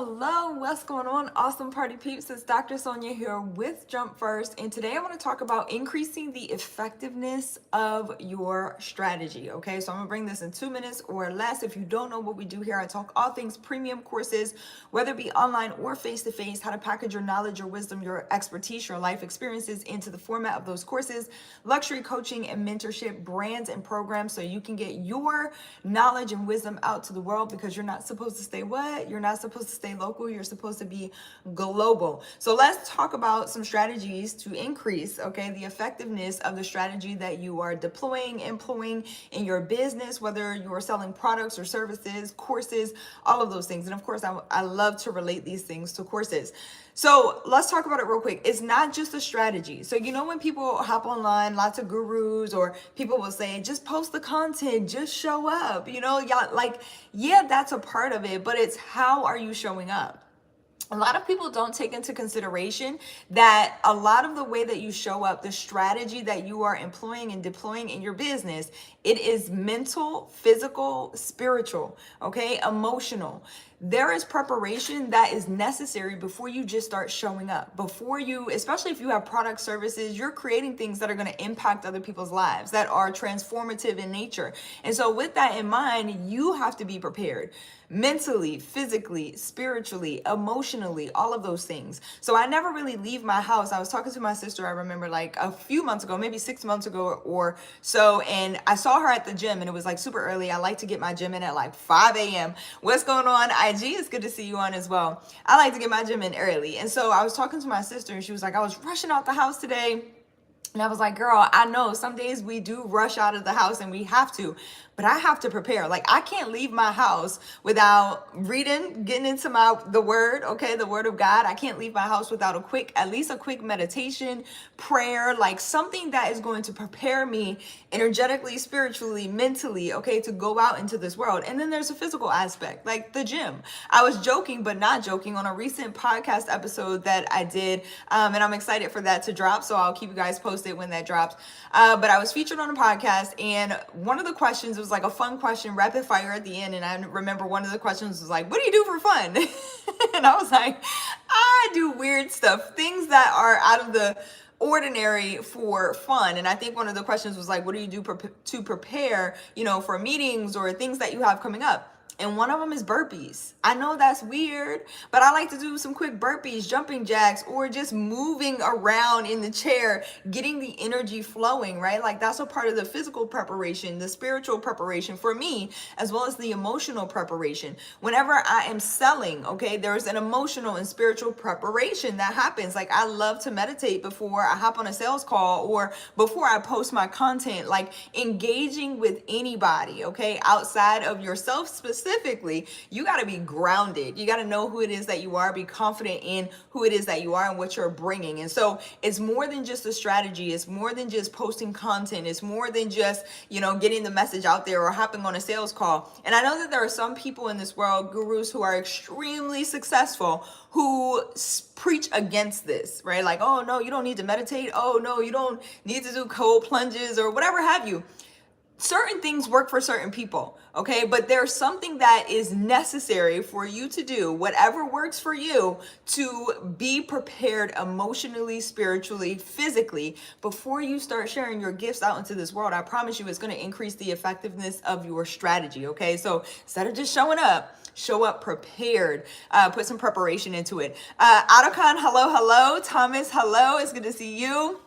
hello. What's going on? Awesome party peeps. It's Dr. Sonia here with Jump First. And today I want to talk about increasing the effectiveness of your strategy. Okay, so I'm going to bring this in 2 minutes or less. If you don't know what we do here, I talk all things premium courses, whether it be online or face to face, how to package your knowledge, your wisdom, your expertise, your life experiences into the format of those courses, luxury coaching and mentorship, brands and programs, so you can get your knowledge and wisdom out to the world, because you're not supposed to stay what? You're not supposed to stay local. You're supposed to be global. So let's talk about some strategies to increase, okay, the effectiveness of the strategy that you are deploying, employing in your business, whether you're selling products or services, courses, all of those things. And of course, I love to relate these things to courses. So let's talk about it real quick. It's not just a strategy. So, when people hop online, lots of gurus or people will say, just post the content, just show up, y'all, like, yeah, that's a part of it, but it's how are you showing up? A lot of people don't take into consideration that a lot of the way that you show up, the strategy that you are employing and deploying in your business, it is mental, physical, spiritual, okay, emotional. There is preparation that is necessary before you just start showing up. Before you, especially if you have product services, you're creating things that are going to impact other people's lives, that are transformative in nature. And so with that in mind, you have to be prepared mentally, physically, spiritually, emotionally, all of those things. So I never really leave my house. I was talking to my sister, I remember, like a few months ago, maybe 6 months ago or so, and I saw her at the gym, and it was like super early. I like to get my gym in at like 5 a.m. What's going on, IG? It's good to see you on as well. I like to get my gym in early. And so I was talking to my sister, and she was like, I was rushing out the house today. And I was like, girl, I know some days we do rush out of the house and we have to, but I have to prepare. Like, I can't leave my house without reading, getting into the word, okay, the word of God. I can't leave my house without at least a quick meditation, prayer, like something that is going to prepare me energetically, spiritually, mentally, okay, to go out into this world. And then there's a physical aspect, like the gym. I was joking, but not joking, on a recent podcast episode that I did, and I'm excited for that to drop, so I'll keep you guys posted when that drops. But I was featured on a podcast, and one of the questions was like a fun question, rapid fire at the end. And I remember one of the questions was like, what do you do for fun? And I was like, I do weird stuff, things that are out of the ordinary for fun. And I think one of the questions was like, what do you do to prepare, for meetings or things that you have coming up? And one of them is burpees. I know that's weird, but I like to do some quick burpees, jumping jacks, or just moving around in the chair, getting the energy flowing, right? Like, that's a part of the physical preparation, the spiritual preparation for me, as well as the emotional preparation. Whenever I am selling, okay, there's an emotional and spiritual preparation that happens. Like, I love to meditate before I hop on a sales call or before I post my content, like engaging with anybody, okay, outside of yourself specifically. You got to be grounded. You got to know who it is that you are, be confident in who it is that you are and what you're bringing. And so it's more than just a strategy. It's more than just posting content. It's more than just, getting the message out there or hopping on a sales call. And I know that there are some people in this world, gurus, who are extremely successful, who preach against this, right? Like, oh no, you don't need to meditate. Oh no, you don't need to do cold plunges or whatever have you. Certain things work for certain people, okay? But there's something that is necessary for you to do, whatever works for you, to be prepared emotionally, spiritually, physically, before you start sharing your gifts out into this world. I promise you, it's going to increase the effectiveness of your strategy, okay? So instead of just showing up, show up prepared. Put some preparation into it. Adokon, hello. Thomas, hello. It's good to see you.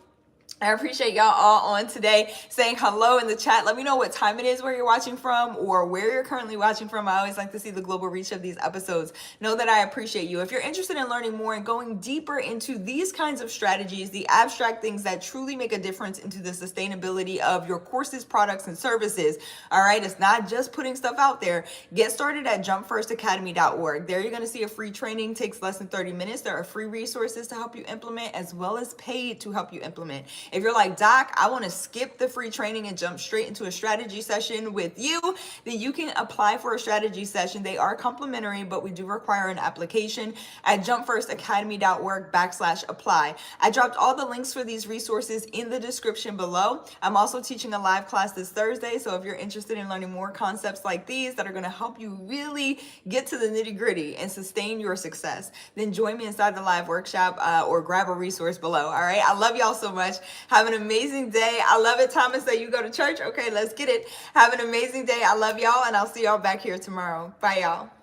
I appreciate y'all all on today saying hello in the chat. Let me know what time it is where you're watching from or where you're currently watching from. I always like to see the global reach of these episodes. Know that I appreciate you. If you're interested in learning more and going deeper into these kinds of strategies, the abstract things that truly make a difference into the sustainability of your courses, products, and services, all right, it's not just putting stuff out there. Get started at jumpfirstacademy.org. There you're going to see a free training, takes less than 30 minutes. There are free resources to help you implement, as well as paid to help you implement. If you're like, Doc, I want to skip the free training and jump straight into a strategy session with you, then you can apply for a strategy session. They are complimentary, but we do require an application at jumpfirstacademy.org/apply. I dropped all the links for these resources in the description below. I'm also teaching a live class this Thursday, so if you're interested in learning more concepts like these that are going to help you really get to the nitty-gritty and sustain your success, then join me inside the live workshop or grab a resource below. All right, I love y'all so much. Have an amazing day. I love it, Thomas, that you go to church. Okay, let's get it. Have an amazing day. I love y'all, and I'll see y'all back here tomorrow. Bye, y'all.